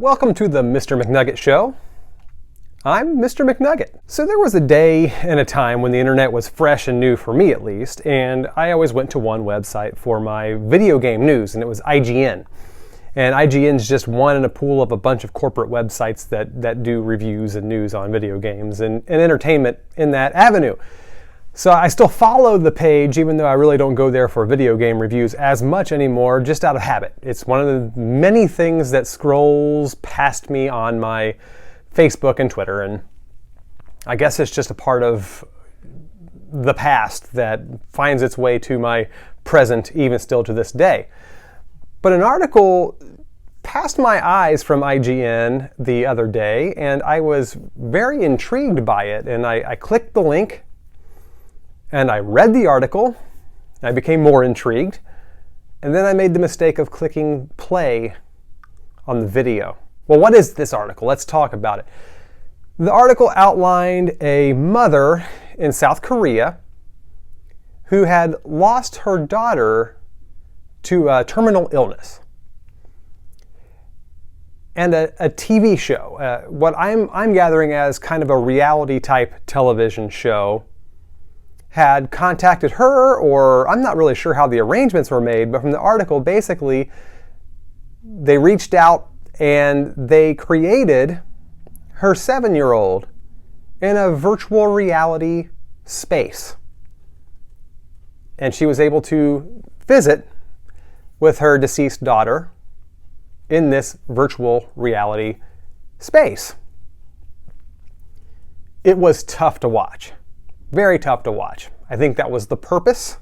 Welcome to the Mr. McNugget Show. I'm Mr. McNugget. So there was a day and a time when the internet was fresh and new for me at least, and I always went to one website for my video game news, and it was IGN. And IGN's just one in a pool of a bunch of corporate websites that do reviews and news on video games and entertainment in that avenue. So I still follow the page, even though I really don't go there for video game reviews as much anymore, just out of habit. It's one of the many things that scrolls past me on my Facebook and Twitter, and I guess it's just a part of the past that finds its way to my present, even still to this day. But an article passed my eyes from IGN the other day, and I was very intrigued by it, and I clicked the link, and I read the article. I became more intrigued, and then I made the mistake of clicking play on the video. Well, what is this article? Let's talk about it. The article outlined a mother in South Korea who had lost her daughter to a terminal illness. And a TV show, what I'm gathering as kind of a reality type television show, had contacted her, or I'm not really sure how the arrangements were made, but from the article, basically, they reached out and they created her 7-year-old in a virtual reality space. And she was able to visit with her deceased daughter in this virtual reality space. It was tough to watch. Very tough to watch. I think that was the purpose.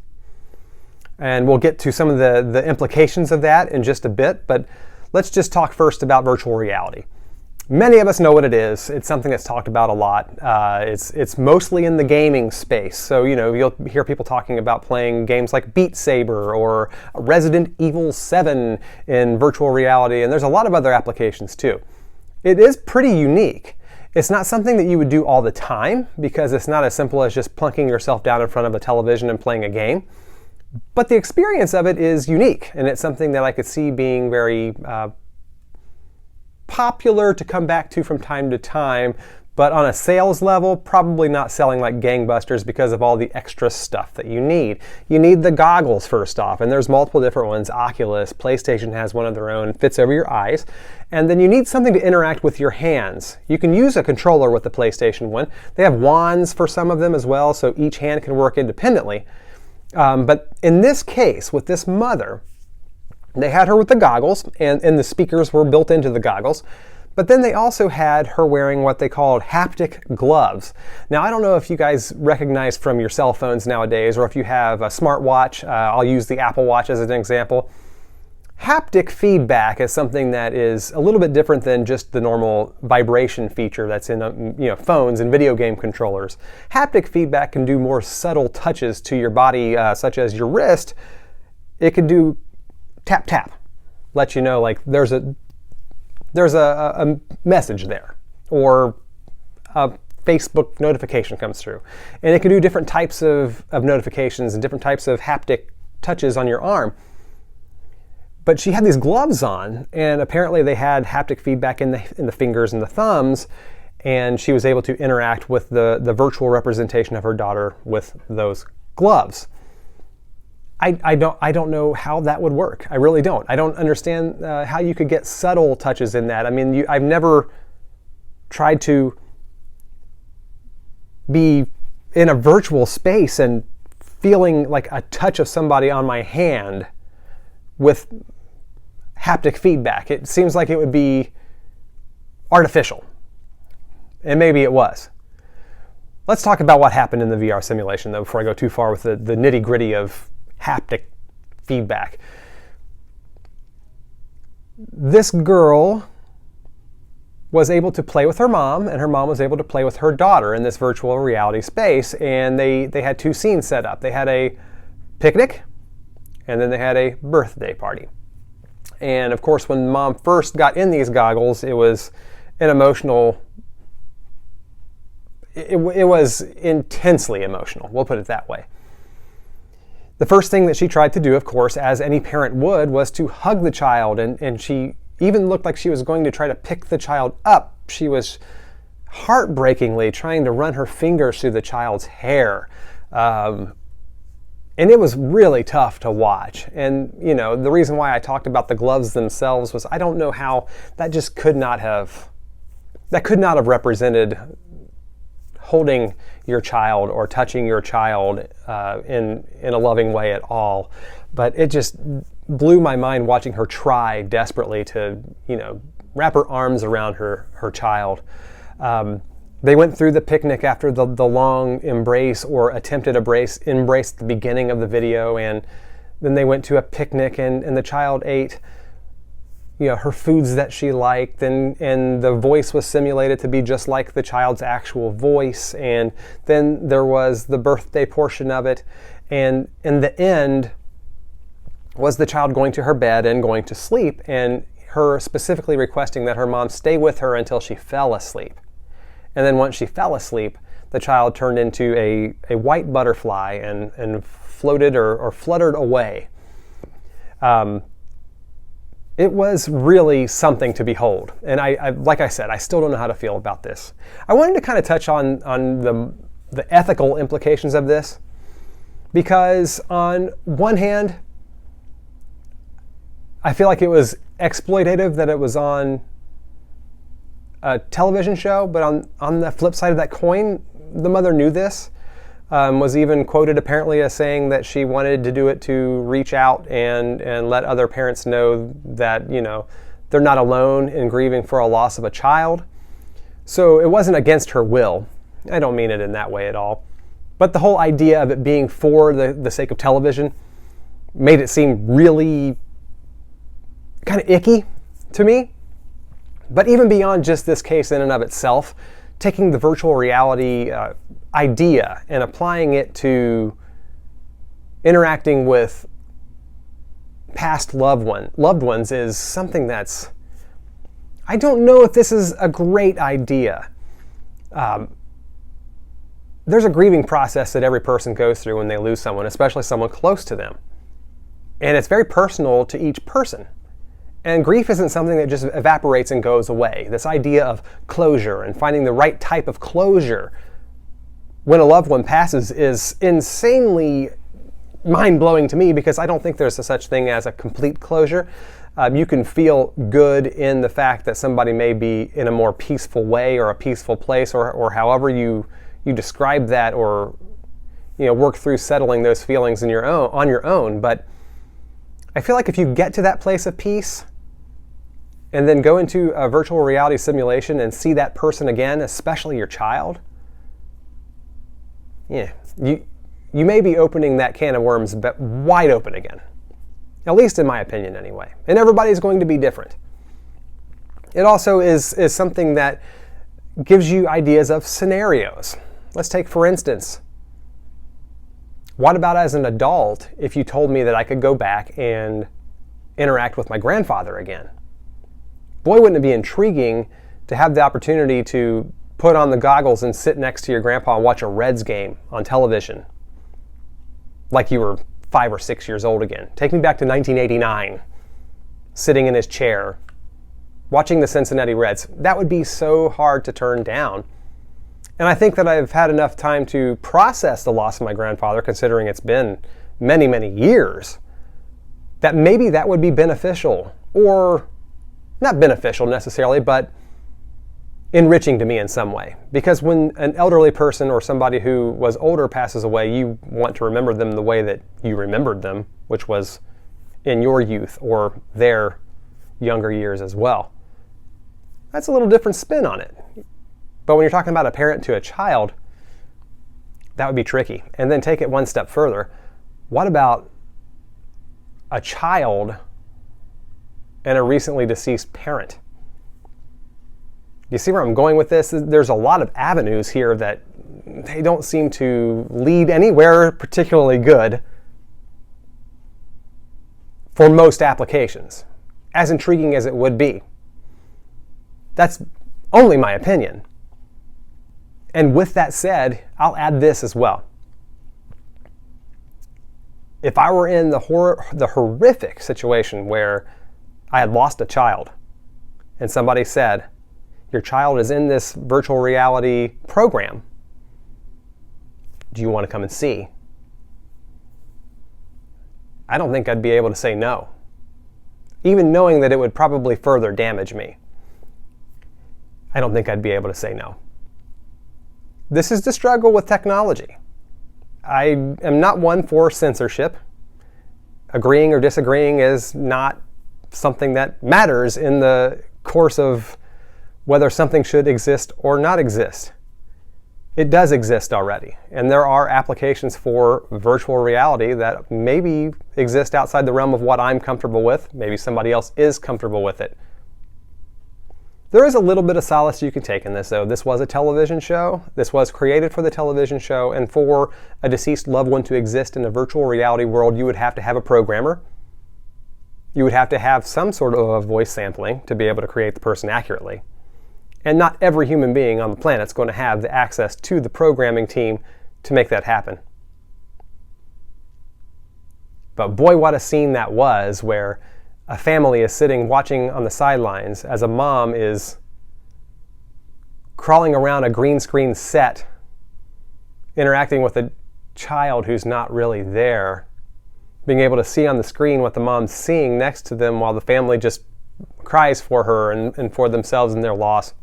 And we'll get to some of the implications of that in just a bit, but let's just talk first about virtual reality. Many of us know what it is. It's something that's talked about a lot. It's mostly in the gaming space. So, you'll hear people talking about playing games like Beat Saber or Resident Evil 7 in virtual reality, and there's a lot of other applications too. It is pretty unique. It's not something that you would do all the time because it's not as simple as just plunking yourself down in front of a television and playing a game. But the experience of it is unique, and it's something that I could see being very popular to come back to from time to time, but on a sales level, probably not selling like gangbusters because of all the extra stuff that you need. You need the goggles first off, and there's multiple different ones. Oculus, PlayStation has one of their own, fits over your eyes. And then you need something to interact with your hands. You can use a controller with the PlayStation one. They have wands for some of them as well, so each hand can work independently. But in this case, with this mother, they had her with the goggles, and the speakers were built into the goggles. But then they also had her wearing what they called haptic gloves. Now, I don't know if you guys recognize from your cell phones nowadays, or if you have a smartwatch. I'll use the Apple Watch as an example. Haptic feedback is something that is a little bit different than just the normal vibration feature that's in phones and video game controllers. Haptic feedback can do more subtle touches to your body, such as your wrist. It can do tap tap, let you know like there's a message there, or a Facebook notification comes through, and it can do different types of notifications and different types of haptic touches on your arm. But she had these gloves on, and apparently they had haptic feedback in the fingers and the thumbs, and she was able to interact with the virtual representation of her daughter with those gloves. I don't know how that would work. I really don't. I don't understand how you could get subtle touches in that. I mean, I've never tried to be in a virtual space and feeling like a touch of somebody on my hand with haptic feedback. It seems like it would be artificial. And maybe it was. Let's talk about what happened in the VR simulation, though, before I go too far with the nitty-gritty of haptic feedback. This girl was able to play with her mom, and her mom was able to play with her daughter in this virtual reality space, and they had two scenes set up. They had a picnic, and then they had a birthday party. And of course, when mom first got in these goggles, it was an emotional, it was intensely emotional, we'll put it that way. The first thing that she tried to do, of course, as any parent would, was to hug the child, and she even looked like she was going to try to pick the child up. She was heartbreakingly trying to run her fingers through the child's hair. And it was really tough to watch. And, you know, the reason why I talked about the gloves themselves was I don't know how that just could not have represented holding your child or touching your child in a loving way at all. But it just blew my mind watching her try desperately to, you know, wrap her arms around her child. They went through the picnic after the long embrace or attempted embrace at the beginning of the video, and then they went to a picnic and the child ate, you know, her foods that she liked, and the voice was simulated to be just like the child's actual voice. And then there was the birthday portion of it, and in the end was the child going to her bed and going to sleep, and her specifically requesting that her mom stay with her until she fell asleep. And then once she fell asleep, the child turned into a white butterfly and floated or fluttered away. It was really something to behold. And I like I said, I still don't know how to feel about this. I wanted to kind of touch on the ethical implications of this, because on one hand, I feel like it was exploitative that it was on a television show, but on the flip side of that coin, the mother knew this, was even quoted apparently as saying that she wanted to do it to reach out and let other parents know that, you know, they're not alone in grieving for a loss of a child. So it wasn't against her will. I don't mean it in that way at all. But the whole idea of it being for the sake of television made it seem really kind of icky to me. But even beyond just this case in and of itself, taking the virtual reality idea and applying it to interacting with past loved ones is something that's, I don't know if this is a great idea. There's a grieving process that every person goes through when they lose someone, especially someone close to them. And it's very personal to each person. And grief isn't something that just evaporates and goes away. This idea of closure and finding the right type of closure when a loved one passes is insanely mind-blowing to me, because I don't think there's a such thing as a complete closure. You can feel good in the fact that somebody may be in a more peaceful way or a peaceful place, or however you describe that, or, you know, work through settling those feelings on your own. But I feel like if you get to that place of peace and then go into a virtual reality simulation and see that person again, especially your child, yeah, you may be opening that can of worms wide open again. At least in my opinion anyway. And everybody's going to be different. It also is something that gives you ideas of scenarios. Let's take, for instance, what about as an adult if you told me that I could go back and interact with my grandfather again? Boy, wouldn't it be intriguing to have the opportunity to put on the goggles and sit next to your grandpa and watch a Reds game on television like you were 5 or 6 years old again. Take me back to 1989, sitting in his chair, watching the Cincinnati Reds. That would be so hard to turn down. And I think that I've had enough time to process the loss of my grandfather, considering it's been many, many years, that maybe that would be beneficial, or not beneficial necessarily, but enriching to me in some way. Because when an elderly person or somebody who was older passes away, you want to remember them the way that you remembered them, which was in your youth or their younger years as well. That's a little different spin on it. But when you're talking about a parent to a child, that would be tricky. And then take it one step further. What about a child and a recently deceased parent? You see where I'm going with this? There's a lot of avenues here that they don't seem to lead anywhere particularly good for most applications, as intriguing as it would be. That's only my opinion. And with that said, I'll add this as well. If I were in the horrific situation where I had lost a child, and somebody said, your child is in this virtual reality program, do you want to come and see? I don't think I'd be able to say no, even knowing that it would probably further damage me. I don't think I'd be able to say no. This is the struggle with technology. I am not one for censorship. Agreeing or disagreeing is not something that matters in the course of whether something should exist or not exist. It does exist already, and there are applications for virtual reality that maybe exist outside the realm of what I'm comfortable with. Maybe somebody else is comfortable with it. There is a little bit of solace you can take in this, though. This was a television show. This was created for the television show, and for a deceased loved one to exist in a virtual reality world, you would have to have a programmer. You would have to have some sort of a voice sampling to be able to create the person accurately. And not every human being on the planet is going to have the access to the programming team to make that happen. But boy, what a scene that was, where a family is sitting watching on the sidelines as a mom is crawling around a green screen set, interacting with a child who's not really there, being able to see on the screen what the mom's seeing next to them while the family just cries for her and for themselves and their loss.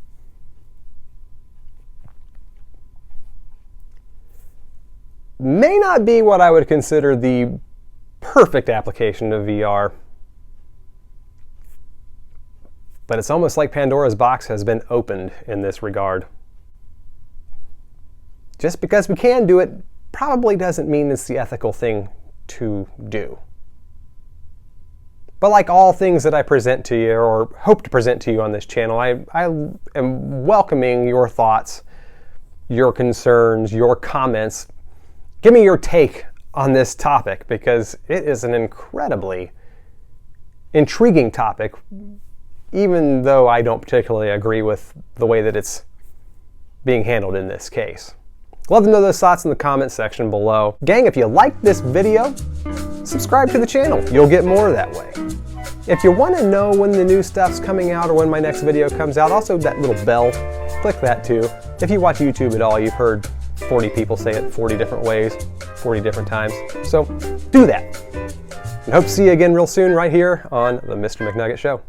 May not be what I would consider the perfect application of VR. But it's almost like Pandora's box has been opened in this regard. Just because we can do it probably doesn't mean it's the ethical thing to do. But like all things that I present to you or hope to present to you on this channel, I am welcoming your thoughts, your concerns, your comments. Give me your take on this topic, because it is an incredibly intriguing topic, even though I don't particularly agree with the way that it's being handled in this case. Love to know those thoughts in the comment section below. Gang, if you liked this video, subscribe to the channel. You'll get more that way. If you want to know when the new stuff's coming out or when my next video comes out, also that little bell, click that too. If you watch YouTube at all, you've heard 40 people say it 40 different ways, 40 different times. So do that. And hope to see you again real soon right here on The Mr. McNugget Show.